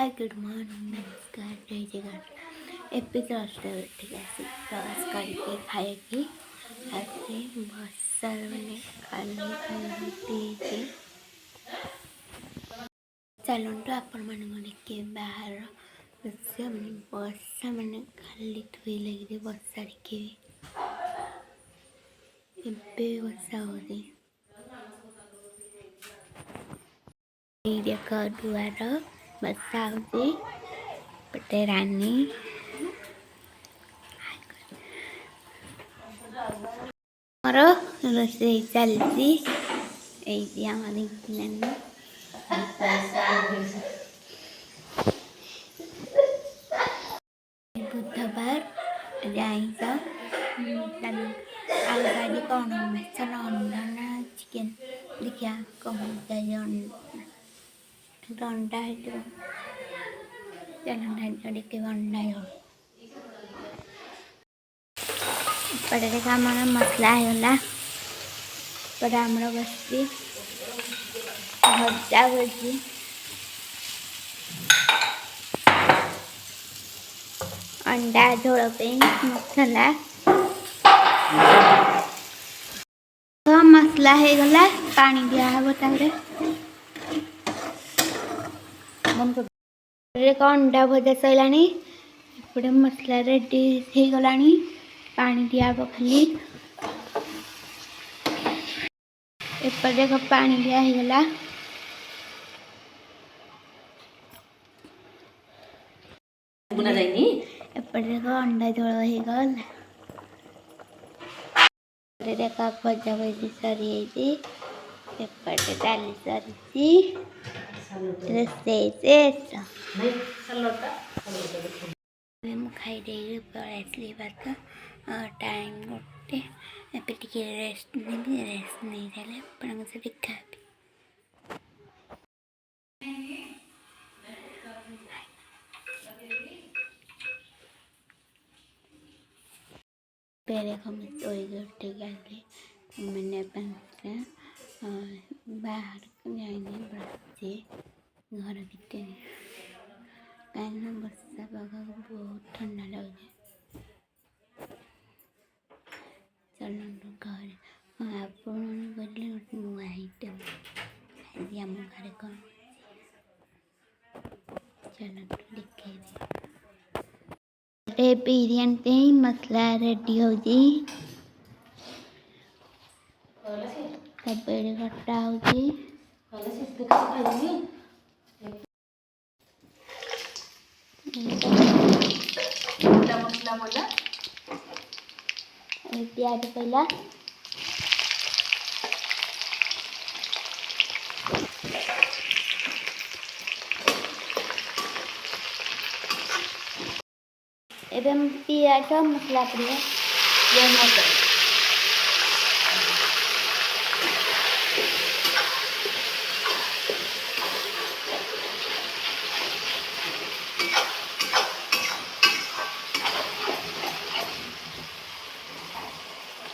Hi good morning नमस्कार जय जगन्नाथ ଏବେ ଜଷ୍ଟ ଉଠିକି ଆସି ବ୍ରସ୍ କରିକି ଖାଇକି ଆସି ବର୍ଷା ମାନେ କାଲି ହେଇଛି। ଚାଲନ୍ତୁ ଆପଣମାନଙ୍କୁ ଟିକେ ବାହାର ଦୃଶ୍ୟ ମାନେ ବର୍ଷା ମାନେ ଖାଲି ଧୋଇ ଲାଗିଛି ବର୍ଷା ଟିକେ ଏବେ ବର୍ଷା ହଉଛି। ଏଇ ଦେଖ ଦୁଆର ବର୍ଷା ହଉଛି ପଟେ ରାନୀ ମୋର ରୋଷେଇ ଚାଲିଛି ଏଇଠି ଆମର ନାନୀ ବୁଧବାର ଆଇଁଷ ଆଉ ଆଜି କ'ଣ ମାଛ ନା ଅଣ୍ଡା ନା ଚିକେନ୍ ଦେଖିବା କ'ଣ ଅଣ୍ଡା ହେଇଥିବ ଚାଲ ଟିକେ ଅଣ୍ଡା ହଉ ଏପଟେ ଦେଖ ଆମର ମସଲା ହେଇଗଲା ଏପଟେ ଆମର ବସିଛି ଭଜା ଭଜି अंडा झोल पे मसला तो मसला है गला पानी दिया है तारे अंडा भजा सैलानी एपटे मसला रेडी हो गलानी पानी दिया खाली एपटे पानी दिया हो गला एपटे अंडा झोल हो गल देखा भजा भजी सरी एपटे डाली सरी खाई पलि भात टाइम गोटे टे रेस्ट नहीं देले से देखा पहले हम उठे गए मैंने बाहर जाने बच्चे घर भीतर कहीं वर्षा पाग बहुत ठंडा लगे चलो घर आप नुआ आइटम आम घर कौन चलो देखे बिरयानी मसला रेडी हो कटा हो प्याज पहला एवं प्याज मसला पड़े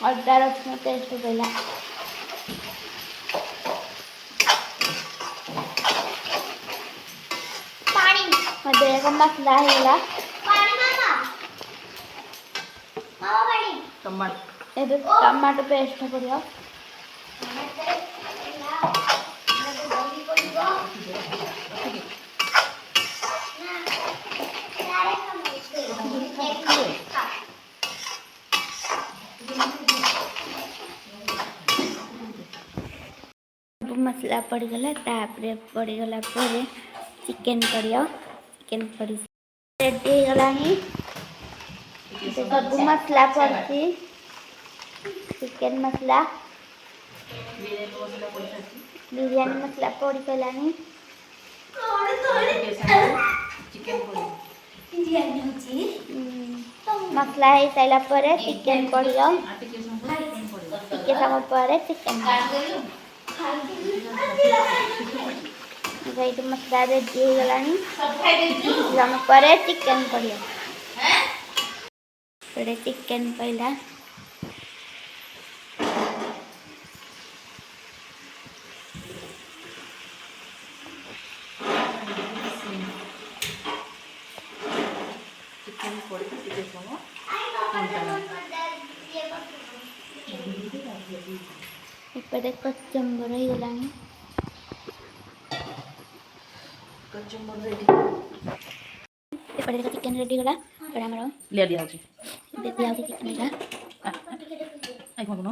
अदा रसुण पेस्ट पड़ा मसला है टमाटो पेस्ट पड़ो मसला पड़गला तापर पड़गला चिकेन पड़ो चिकेन पड़ी रेडी गला सब मसला पड़ती चिकेन मसला बिरयानी मसला पड़ी गलानी मसला हो सारा पर चिकेन पड़ो टिके समय पर चिकेन मसला रेडी हो गलानी पर चिकेन पड़ो चिकेन पहला ପଡ଼ିକି ଟିକେ ସମୟ ଏପଟେ କଚୁମ୍ବର ହେଇଗଲାଣି। କଚୁମ୍ବର ରେଡ଼ି। ଏପଟେ ଦେଖ ଚିକେନ୍ ରେଡ଼ି ହେଇଗଲା। ଏପଟେ ଆମର ଲିଆ ଦିଆହେଉଛି। ଏବେ ଦିଆହେଉଛି ଚିକେନ୍ ଏଇଟା। ଆଇ କ'ଣ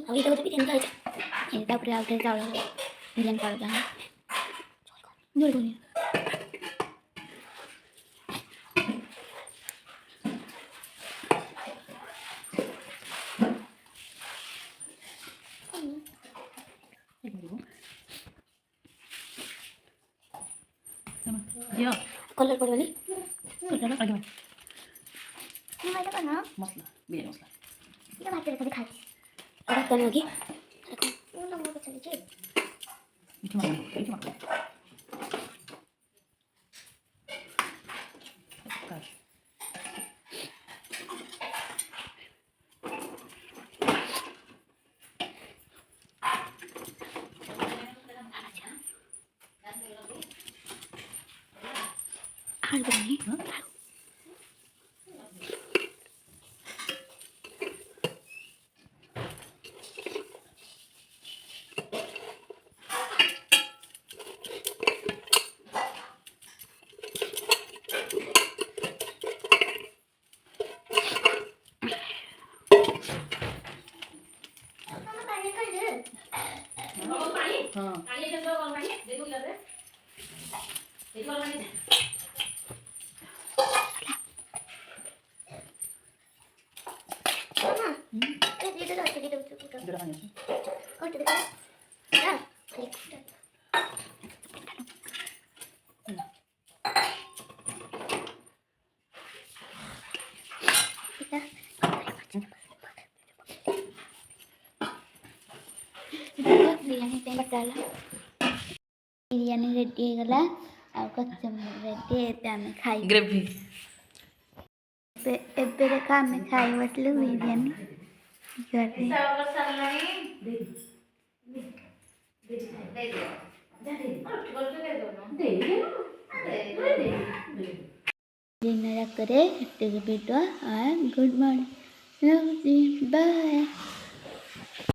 ଆଉ ଏଇଟା ଗୋଟେ ବିରିୟାନୀ ଖାଇଛି। ଏଇଟା ଉପରେ ଆଉ ଗୋଟେ ଚାଉଳ ବିରିୟାନୀ ଚାଉଳ ଯାହା ଜୋର କରୁନି। ଝିଅ କଲର୍ ପଡ଼ିବନି। କଲର୍ ଆଜ୍ଞା ଏଇଟା କ'ଣ ମସଲା ବିରିୟାନୀ ମସଲା ଏଇଟା ଭାତରେ ଖାଲି ଖାଇଛି। ଆଉ ଭାତ ନୁହଁ କି ମୁଁ ତ ମୋର ଚାଲିଛି। ଏଠି ମାରିବ ଏଠି ମାରିବ ଆଳୁ ପଡ଼ିବନି। ବିରିୟାନୀ ପାଇଁ ବଟାଲା ବିରିୟାନୀ ରେଡ଼ି ହେଇଗଲା। ଆଉ କଚୁମ୍ବର ରେଡ଼ି। ଏବେ ଆମେ ଖାଇବୁ। ଗ୍ରେଭି ଏବେ ଦେଖ ଆମେ ଖାଇ ବସିଲୁ ବିରିୟାନୀ। ଦିନ ଯାକରେ ଏତିକି ଭିଡ଼ିଓ। Good morning. ବାଏ।